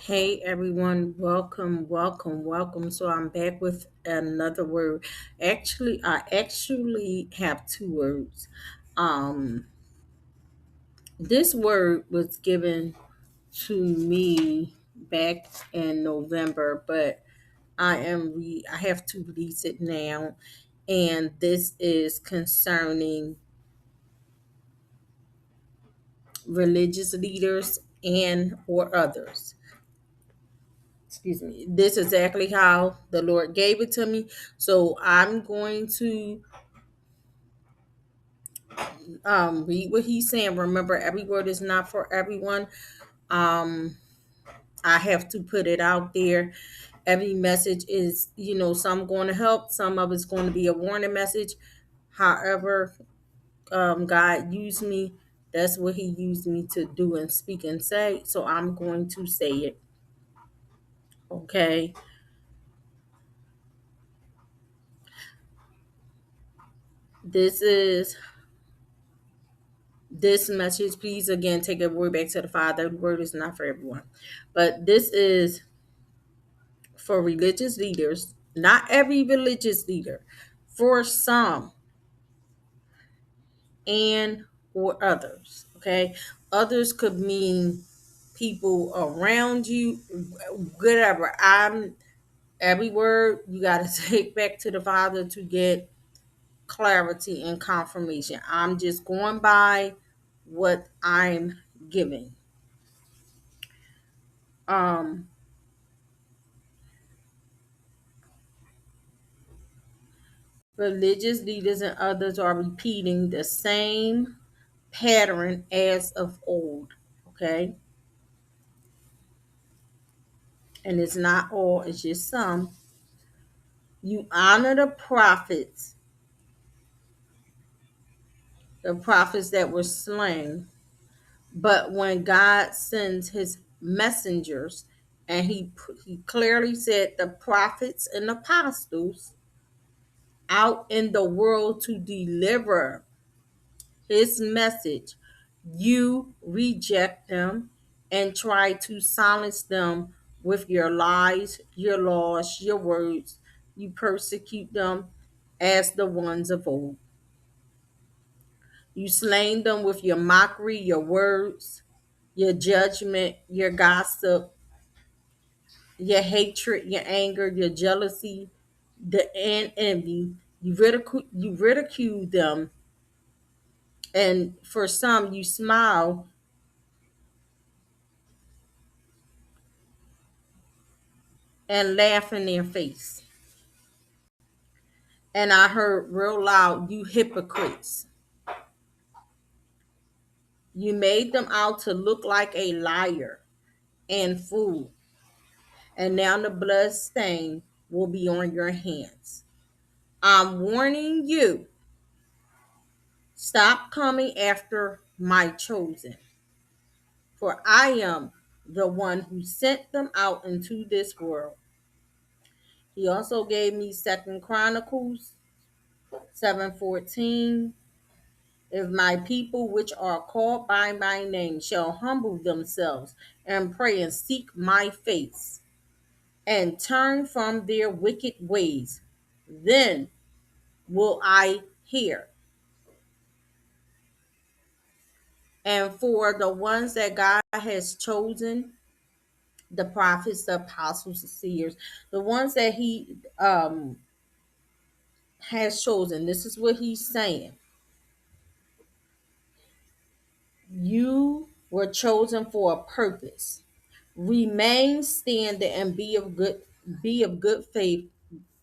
Hey everyone, welcome. So I'm back with another word. I actually have two words. Um this word was given to me back in November, but I have to release it now, and this is concerning religious leaders and or others. Excuse me. This is exactly how the Lord gave it to me. So I'm going to read what he's saying. Remember, every word is not for everyone. Um, I have to put it out there. Every message is, some going to help, some of it's going to be a warning message. However, God used me. That's what He used me to do and speak and say. So I'm going to say it. Okay. This is this message. Please, again, take a word back to the Father. The word is not for everyone. But this is for religious leaders, not every religious leader, for some and or others. Okay. Others could mean people around you, whatever. I'm every word you got to take back to the Father to get clarity and confirmation. I'm just going by what I'm giving. Um, Religious leaders and others are repeating the same pattern as of old. Okay. And it's not all, it's just some. You honor the prophets that were slain. But when God sends his messengers, and he clearly said the prophets and apostles out in the world to deliver his message, you reject them and try to silence them with your lies, your laws, your words. You persecute them as the ones of old. You slain them with your mockery, your words, your judgment, your gossip, your hatred, your anger, your jealousy, and envy. You ridicule them, and for some, you smile and laugh in their face. And I heard real loud, "You hypocrites. You made them out to look like a liar and fool, and now the blood stain will be on your hands. I'm warning you, stop coming after my chosen, for I am the one who sent them out into this world." He also gave me Second Chronicles 7:14. If my people, which are called by my name, shall humble themselves and pray and seek my face and turn from their wicked ways, then will I hear. And for the ones that God has chosen, the prophets, the apostles, the seers, the ones that He has chosen, this is what He's saying. You were chosen for a purpose. Remain standing and be of good faith.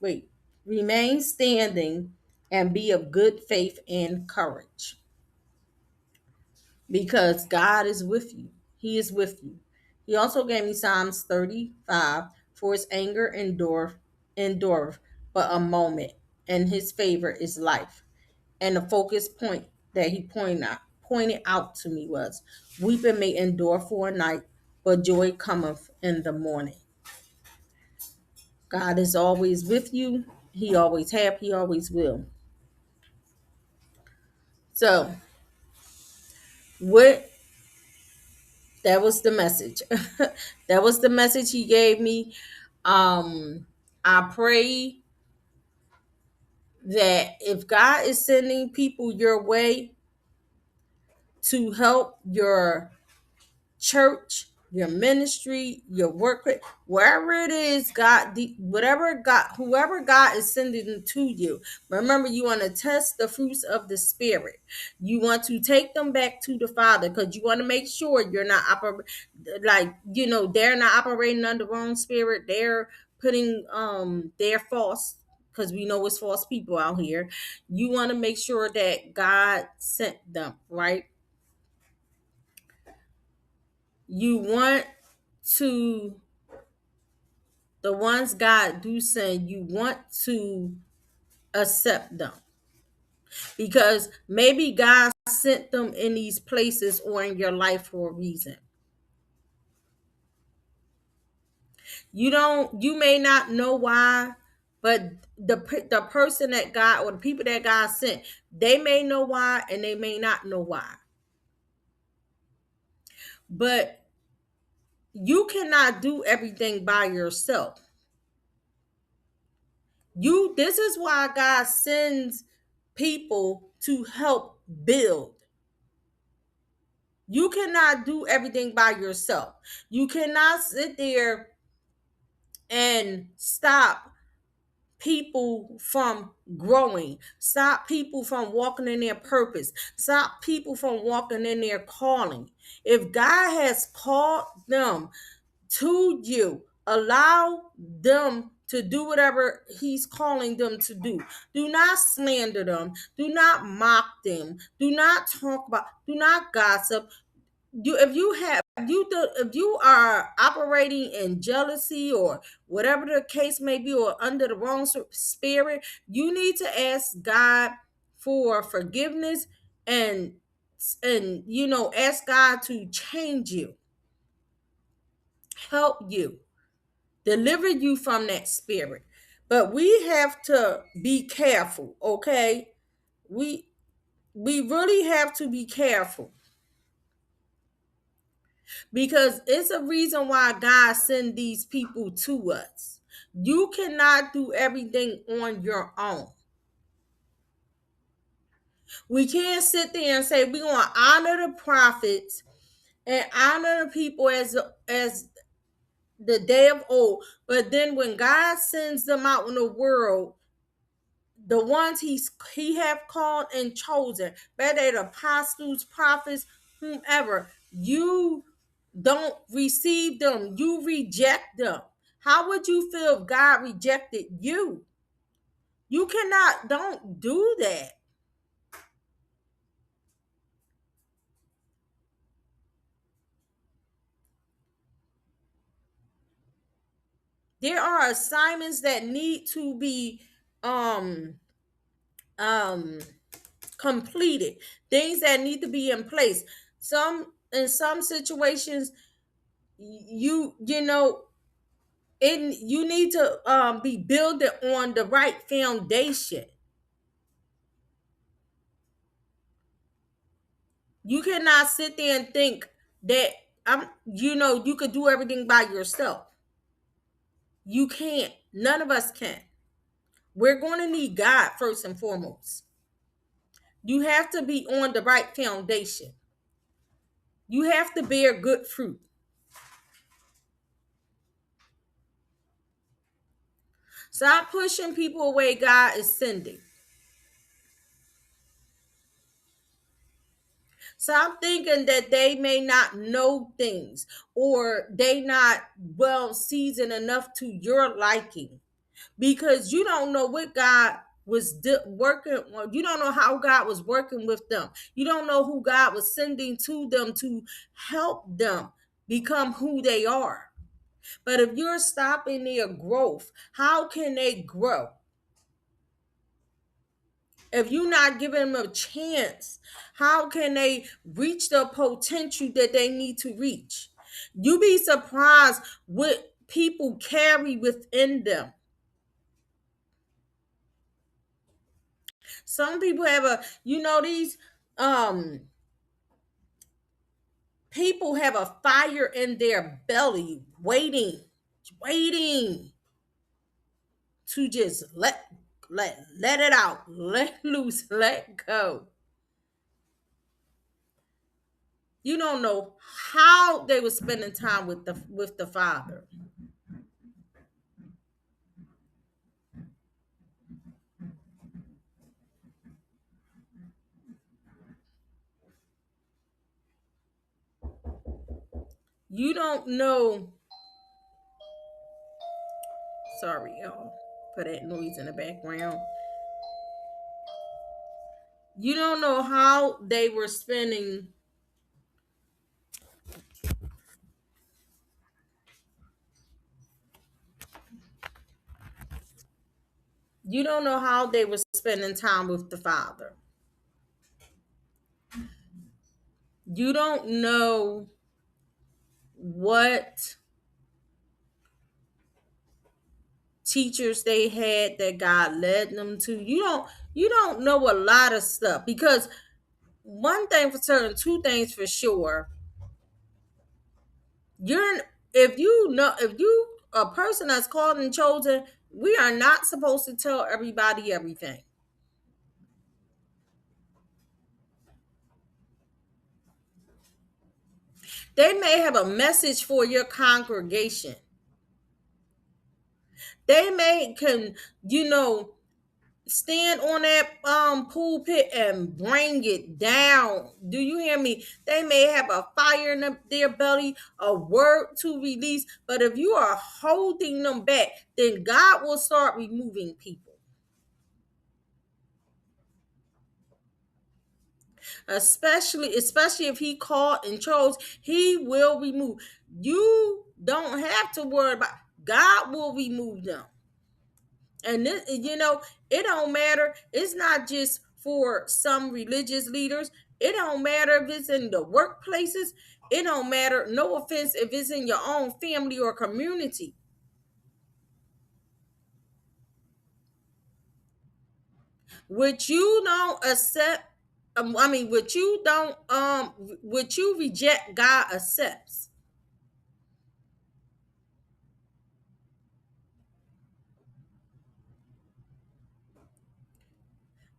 Wait, remain standing and be of good faith and courage, because God is with you. He is with you. He also gave me Psalms 35. For his anger endureth but a moment, and his favor is life. And the focus point that he pointed out to me was, weeping may endure for a night, but joy cometh in the morning. God is always with you. He always have, he always will. So what That was the message. That was the message he gave me. Um, I pray that if God is sending people your way to help your church, your ministry, your work, wherever it is, God, whatever God, whoever God is sending to you, remember you want to test the fruits of the Spirit. You want to take them back to the Father because you want to make sure you're not like they're not operating under the wrong spirit. They're putting they're false because we know it's false people out here. You want to make sure that God sent them, right? You want to the ones God do send, you want to accept them because maybe God sent them in these places or in your life for a reason. You may not know why, but the person that God or the people that God sent, they may know why and they may not know why. But you cannot do everything by yourself. This is why God sends people to help build. You cannot do everything by yourself. You cannot sit there and stop people from growing, stop people from walking in their purpose, stop people from walking in their calling. If God has called them to you, allow them to do whatever he's calling them to do. Do not slander them. Do not mock them. Do not talk about, do not gossip. If you are operating in jealousy or whatever the case may be, or under the wrong spirit, you need to ask God for forgiveness and ask God to change you, help you, deliver you from that spirit. But we have to be careful, okay? We really have to be careful because it's a reason why God sent these people to us. You cannot do everything on your own. We can't sit there and say we're going to honor the prophets and honor the people as the day of old, but then when God sends them out in the world, the ones he have called and chosen, whether they're apostles, prophets, whomever, you don't receive them, you reject them. How would you feel if God rejected you? You cannot, don't do that. There are assignments that need to be um um completed, things that need to be in place. In some situations, you know you need to be building on the right foundation. You cannot sit there and think that you could do everything by yourself. You can't. None of us can. We're going to need God first and foremost. You have to be on the right foundation. You have to bear good fruit. Stop pushing people away God is sending. Stop thinking that they may not know things or they not well seasoned enough to your liking, because you don't know what God was working on. You don't know how God was working with them. You don't know who God was sending to them to help them become who they are. But if you're stopping their growth, how can they grow? If you're not giving them a chance, how can they reach the potential that they need to reach? You be surprised what people carry within them. Some people have these um People have a fire in their belly waiting to just let it out, let loose, let go. You don't know how they were spending time with the Father. You don't know. Sorry, y'all, for that noise in the background. You don't know how they were spending. You don't know how they were spending time with the Father. You don't know what teachers they had that God led them to. You don't know a lot of stuff, because one thing for certain, two things for sure. You're if you a person that's called and chosen, we are not supposed to tell everybody everything. They may have a message for your congregation. They may can, you know, stand on that pulpit and bring it down. Do you hear me? They may have a fire in their belly, a word to release, but if you are holding them back, then God will start removing people. Especially if he called and chose, he will remove. You don't have to worry about, God will remove them. And this, it don't matter. It's not just for some religious leaders. It don't matter if it's in the workplaces. It don't matter, no offense, if it's in your own family or community. What you don't accept, what you don't, what you reject, God accepts.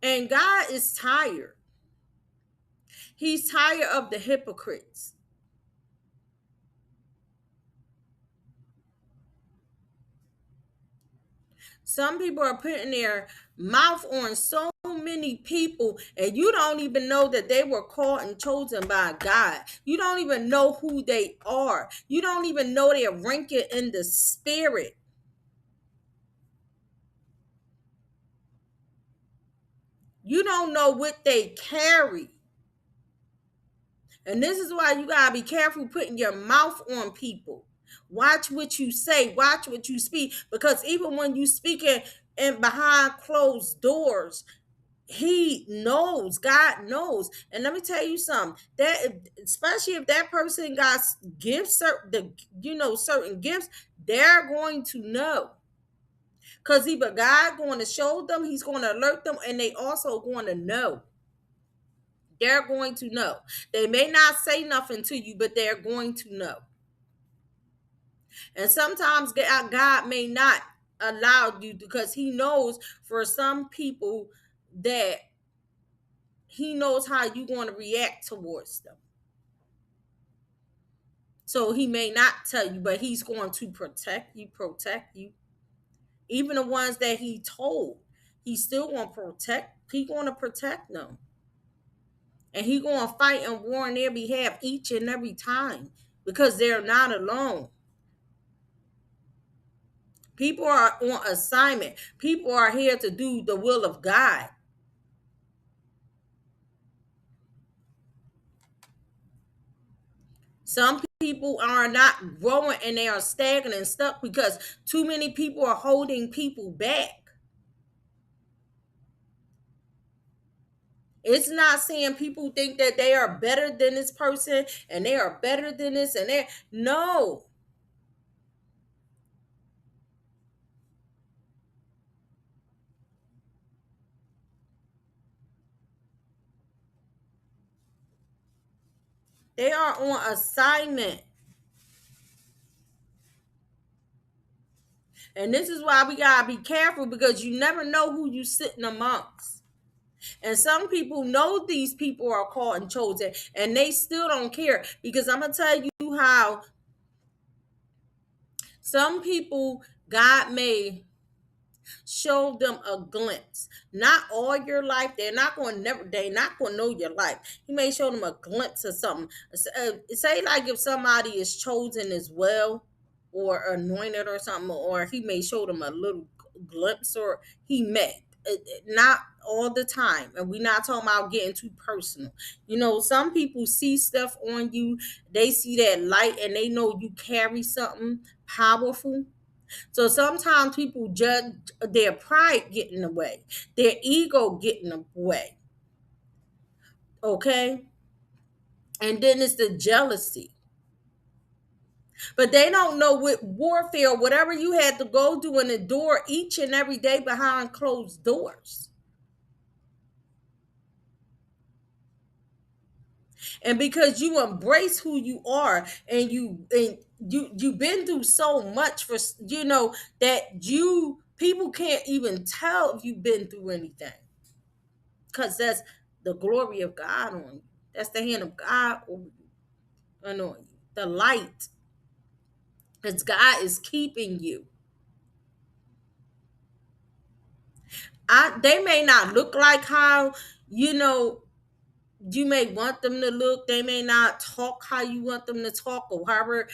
And God is tired. He's tired of the hypocrites. Some people are putting their mouth on so many people, and you don't even know that they were called and chosen by God. You don't even know who they are. You don't even know their ranking in the spirit. You don't know what they carry. And this is why you gotta be careful putting your mouth on people. Watch what you say, watch what you speak, because even when you speak in behind closed doors, he knows, God knows. And let me tell you something, that especially if that person got gifts, certain gifts, they're going to know, because either God going to show them, he's going to alert them, and they also going to know. They're going to know. They may not say nothing to you, but they're going to know. And sometimes God may not allow you, because he knows for some people that he knows how you're going to react towards them. So he may not tell you, but he's going to protect you. Even the ones that he told, he's still going to protect. He's going to protect them. And he's going to fight and war on their behalf each and every time, because they're not alone. People are on assignment. People are here to do the will of God. Some people are not growing, and they are stagnant and stuck because too many people are holding people back. It's not saying people think that they are better than this person and they are better than this and that. No. They are on assignment. And this is why we gotta be careful, because you never know who you sitting amongst. And some people know these people are called and chosen, and they still don't care. Because I'm gonna tell you how some people, God may show them a glimpse. Not all your life. They're not gonna know your life. He may show them a glimpse of something. Say like if somebody is chosen as well, or anointed or something, or he may show them a little glimpse, or he met. Not all the time. And we're not talking about getting too personal. Some people see stuff on you, they see that light, and they know you carry something powerful. So sometimes people judge, their pride get in the way, their ego get in the way. Okay. And then it's the jealousy. But they don't know what warfare, whatever you had to go through and endure each and every day behind closed doors. And because you embrace who you are, and you've been through so much, for that you people can't even tell if you've been through anything, because that's the glory of God on you. That's the hand of God on you. The light. Because God is keeping you. They may not look like how you know you may want them to look. They may not talk how you want them to talk, or however,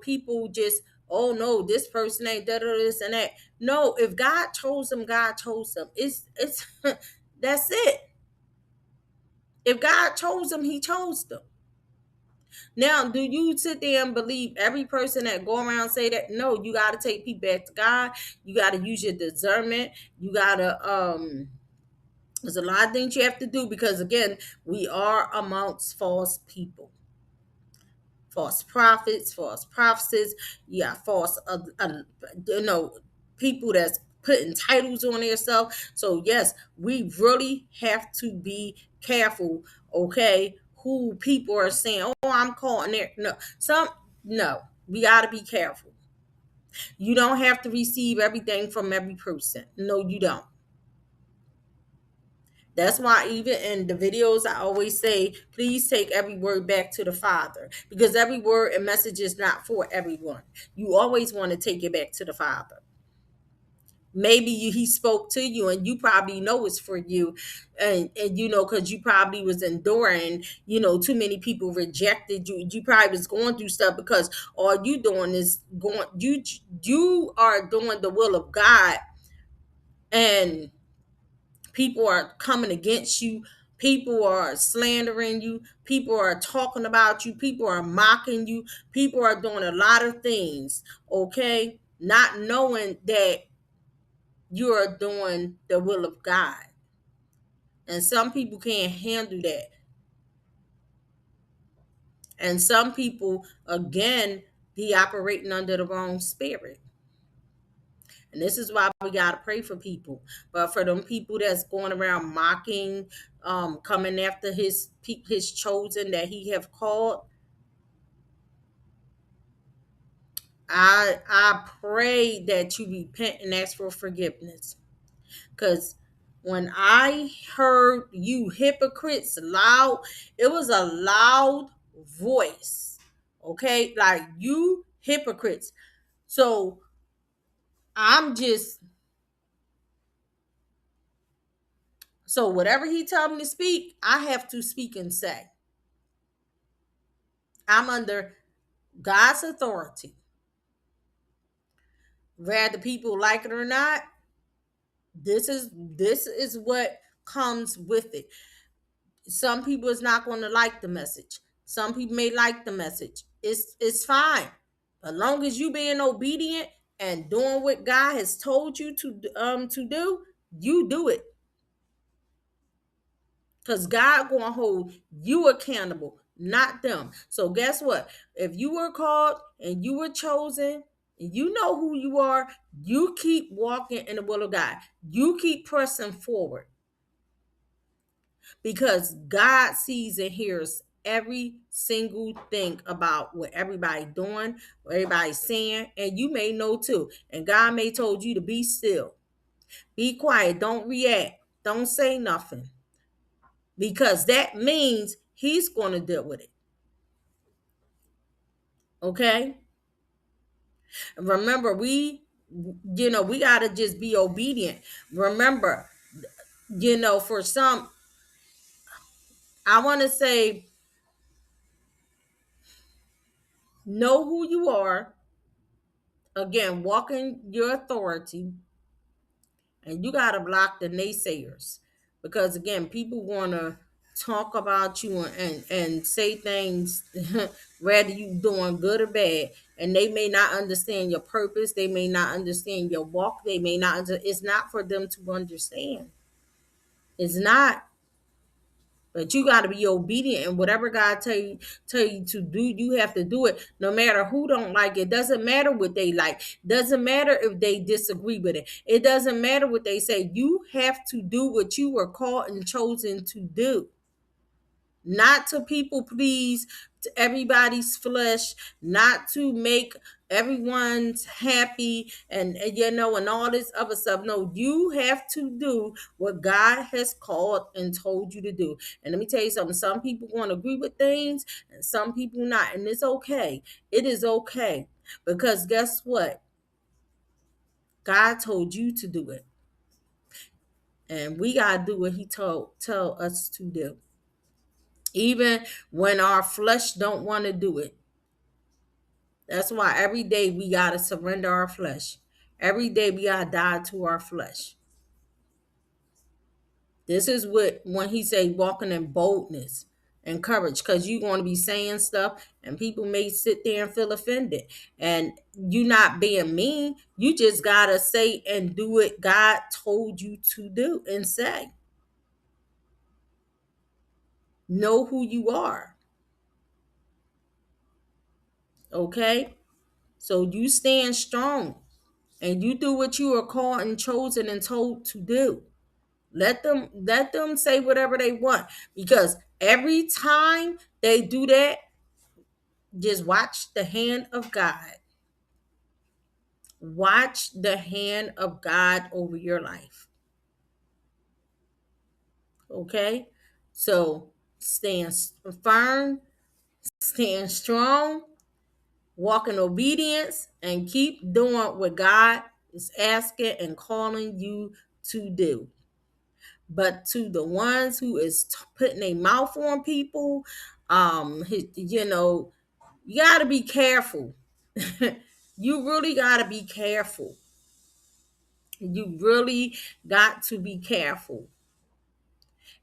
people just, oh no, this person ain't da da this and that. No, if God chose them, God chose them. It's that's it. If God chose them, He chose them. Now, do you sit there and believe every person that go around say that? No, you got to take people back to God. You got to use your discernment. You got to there's a lot of things you have to do, because again, we are amongst false people, false prophets, false prophecies. You got false, you know, people that's putting titles on themselves. So yes, we really have to be careful. Okay, who people are saying, "Oh, I'm calling there." No, we got to be careful. You don't have to receive everything from every person. No, you don't. That's why even in the videos I always say, please take every word back to the Father, because every word and message is not for everyone. You always want to take it back to the Father. Maybe he spoke to you and you probably know it's for you, and because you probably was enduring, too many people rejected you. You probably was going through stuff because all you doing is going, you are doing the will of God, and people are coming against you. People are slandering you. People are talking about you. People are mocking you. People are doing a lot of things, okay? Not knowing that you are doing the will of God. And some people can't handle that. And some people, again, be operating under the wrong spirit. And this is why we got to pray for people. But for them people that's going around mocking, coming after his chosen that he have called, I pray that you repent and ask for forgiveness. Because when I heard you hypocrites loud, it was a loud voice. Okay? Like, you hypocrites. So I'm just, so whatever he tell me to speak, I have to speak and say. I'm under God's authority. Whether people like it or not, this is what comes with it. Some people is not going to like the message. Some people may like the message. It's fine. As long as you being obedient and doing what God has told you to do, you do it. Because God gonna hold you accountable, not them. So guess what? If you were called and you were chosen, and you know who you are, you keep walking in the will of God. You keep pressing forward, because God sees and hears every single thing about what everybody doing, what everybody's saying, and you may know too. And God may told you to be still, be quiet, don't react, don't say nothing, because that means He's going to deal with it. Okay. Remember, we got to just be obedient. Remember, for some, I want to say, know who you are. Again, walk in your authority, and you got to block the naysayers, because again, people want to talk about you and say things whether you doing good or bad, and they may not understand your purpose, they may not understand your walk, they may not it's not for them to understand. It's not. But you got to be obedient, and whatever God tell you to do, you have to do it. No matter who don't like it, doesn't matter what they like, doesn't matter if they disagree with it. It doesn't matter what they say. You have to do what you were called and chosen to do, not to people please, to everybody's flesh, not to make everyone's happy and all this other stuff. No, you have to do what God has called and told you to do. And let me tell you something, some people want to agree with things and some people not, and it's okay. It is okay, because guess what? God told you to do it, and we gotta do what He tell us to do, even when our flesh don't want to do it. That's why every day we got to surrender our flesh. Every day we got to die to our flesh. This is what, when He say walking in boldness and courage, because you're going to be saying stuff and people may sit there and feel offended. And you not being mean. You just got to say and do what God told you to do and say. Know who you are. Okay? So you stand strong and you do what you are called and chosen and told to do. Let them say whatever they want, because every time they do that, just watch the hand of God. Watch the hand of God over your life. Okay? So stand firm, stand strong, walk in obedience, and keep doing what God is asking and calling you to do. But to the ones who is putting a mouth on people, you got to be careful. You really got to be careful. You really got to be careful.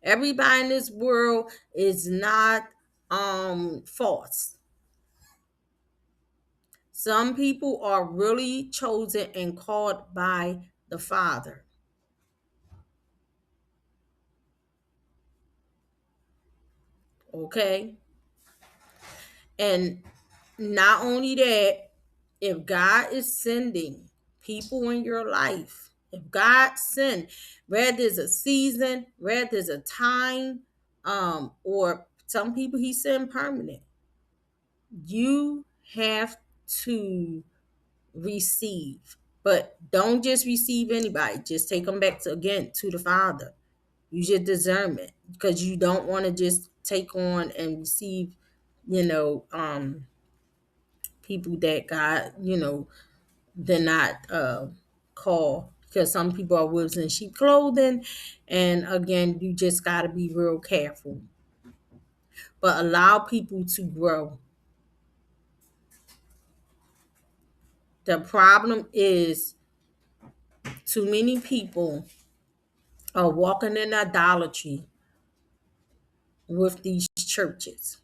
Everybody in this world is not false. Some people are really chosen and called by the Father. Okay? And not only that, if God is sending people in your life, if God send, whether there's a season, whether there's a time, or some people He send permanent, you have to receive. But don't just receive anybody. Just take them back to the Father. Use your discernment, because you don't want to just take on and receive, you know, people that God, did not call, because some people are wolves in sheep clothing. And again, you just got to be real careful, but allow people to grow. The problem is, too many people are walking in idolatry with these churches,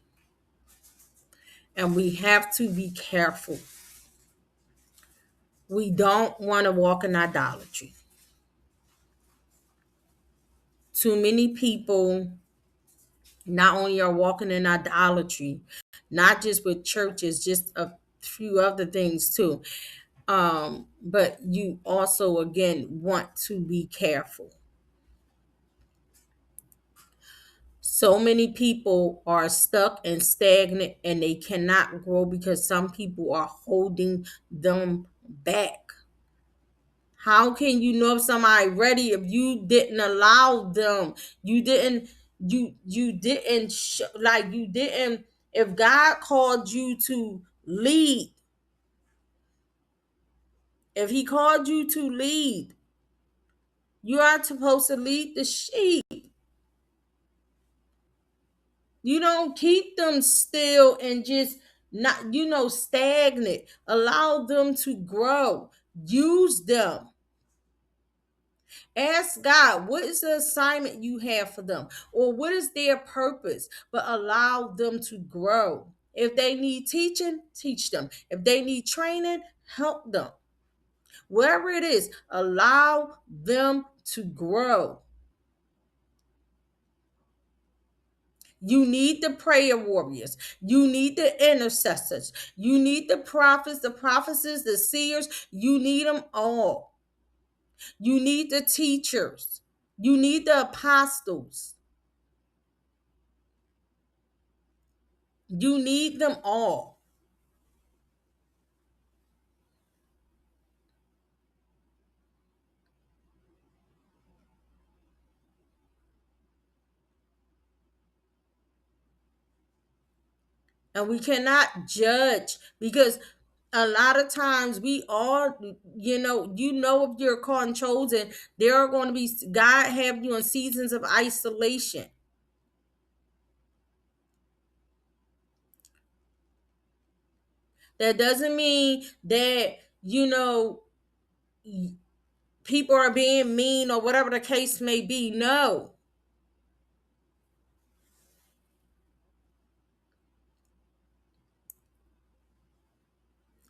and we have to be careful. We don't want to walk in idolatry. Too many people not only are walking in idolatry, not just with churches, just a few other things too. But you also again want to be careful. So many people are stuck and stagnant and they cannot grow because some people are holding them back. How can you know if somebody ready if you didn't allow them? You didn't you didn't like you didn't if God called you to lead, if he called you to lead, you are supposed to lead the sheep. You don't keep them still and just not, stagnant. Allow them to grow. Use them. Ask God, what is the assignment you have for them? Or what is their purpose? But allow them to grow. If they need teaching, teach them. If they need training, help them. Wherever it is, allow them to grow. You need the prayer warriors. You need the intercessors. You need the prophets, the prophetess, the seers. You need them all. You need the teachers. You need the apostles. You need them all. And we cannot judge because a lot of times we all, if you're called and chosen, there are going to be, God have you in seasons of isolation. That doesn't mean that, people are being mean or whatever the case may be. No.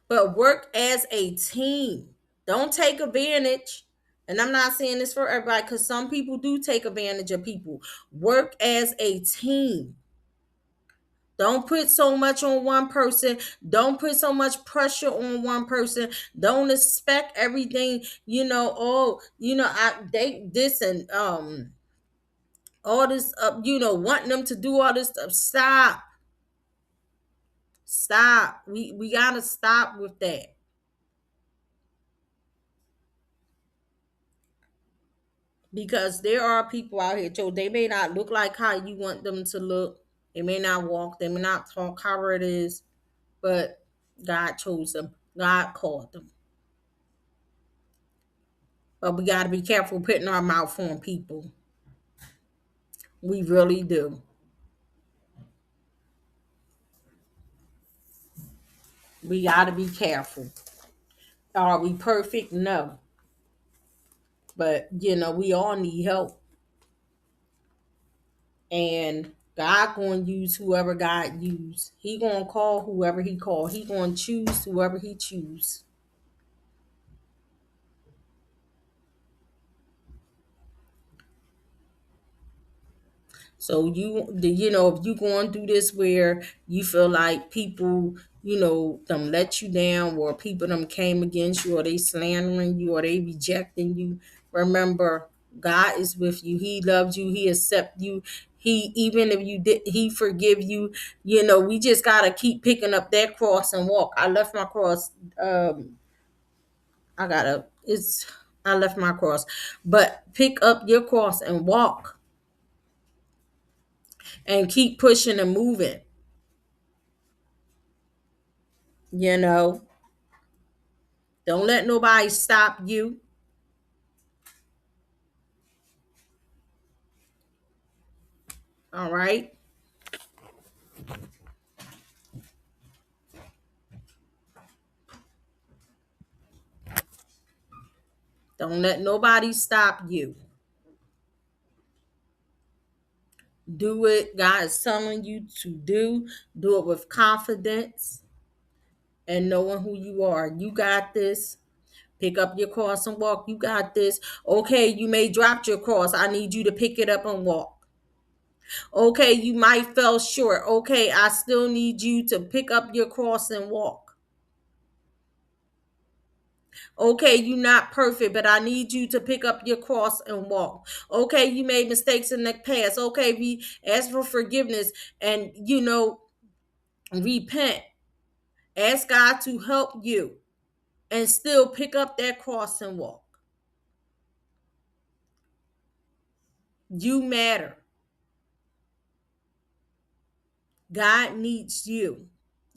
But work as a team. Don't take advantage. And I'm not saying this for everybody because some people do take advantage of people. Work as a team. Don't put so much on one person. Don't put so much pressure on one person. Don't expect everything, I they this and all this wanting them to do all this stuff. Stop. Stop. We gotta stop with that. Because there are people out here, Joe, they may not look like how you want them to look. They may not walk, they may not talk, however it is, but God chose them. God called them. But we got to be careful putting our mouth on people. We really do. We got to be careful. Are we perfect? No. But, we all need help. And God going to use whoever God use. He going to call whoever he call. He going to choose whoever he choose. So if you going through this where you feel like people, them let you down, or people them came against you, or they slandering you, or they rejecting you, remember God is with you. He loves you. He accept you. He, even if you did, he forgive you. We just gotta keep picking up that cross and walk. I left my cross. I gotta. It's I left my cross, but pick up your cross and walk and keep pushing and moving. You know, don't let nobody stop you. All right. Don't let nobody stop you. Do what God is telling you to do. Do it with confidence and knowing who you are. You got this. Pick up your cross and walk. You got this. Okay, you may drop your cross. I need you to pick it up and walk. Okay, you might fell short. Okay, I still need you to pick up your cross and walk. Okay, you're not perfect, but I need you to pick up your cross and walk. Okay, you made mistakes in the past. Okay, we ask for forgiveness and, repent. Ask God to help you and still pick up that cross and walk. You matter. God needs you.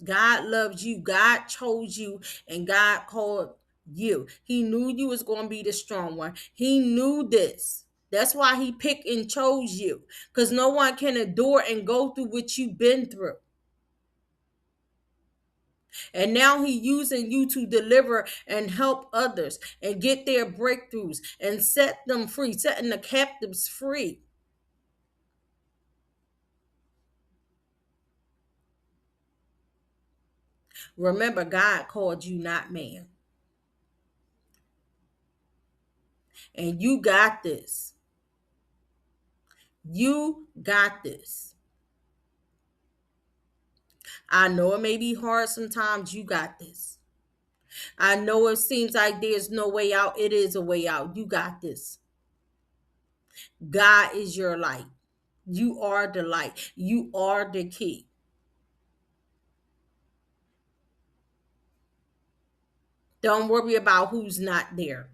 God loves you. God chose you and God called you. He knew you was going to be the strong one. He knew this. That's why he picked and chose you. Because no one can endure and go through what you've been through. And now he using you to deliver and help others and get their breakthroughs and set them free, setting the captives free. Remember, God called you, not man. And you got this. You got this. I know it may be hard sometimes. You got this. I know it seems like there's no way out. It is a way out. You got this. God is your light. You are the light. You are the key. Don't worry about who's not there.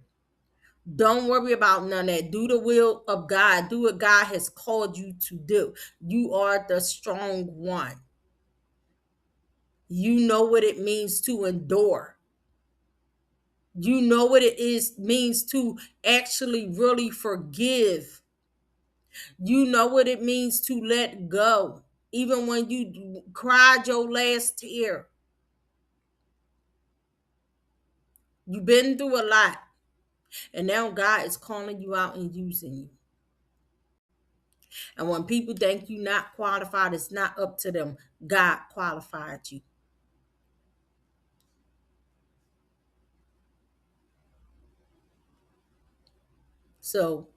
Don't worry about none of that. Do the will of God. Do what God has called you to do. You are the strong one. You know what it means to endure. You know what it is means to actually really forgive. You know what it means to let go. Even when you cried your last tear. You've been through a lot. And now God is calling you out and using you. And when people think you're not qualified, it's not up to them. God qualified you. So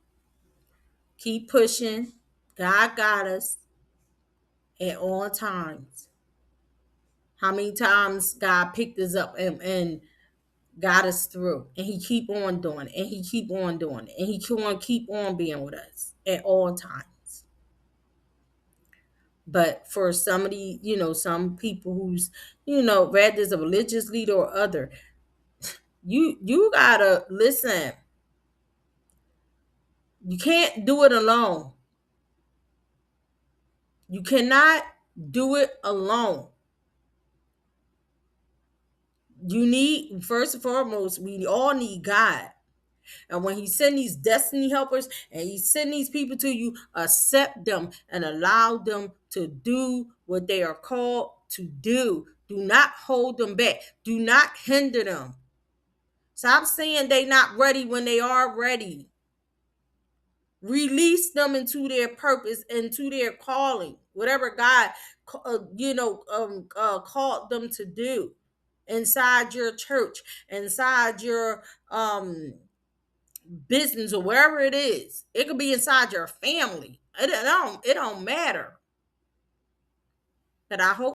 keep pushing. God got us at all times. How many times God picked us up and got us through, and he keep on doing it, and he keep on doing it, and he can keep on being with us at all times. But for somebody, some people who's, rather is a religious leader or other, you gotta listen. You can't do it alone. You cannot do it alone. You need, first and foremost, we all need God. And when he send these destiny helpers and he send these people to you, accept them and allow them to do what they are called to do. Do not hold them back. Do not hinder them. Stop saying they not ready when they are ready. Release them into their purpose, into their calling, whatever God, called them to do inside your church, inside your business, or wherever it is. It could be inside your family. It don't matter. But I hope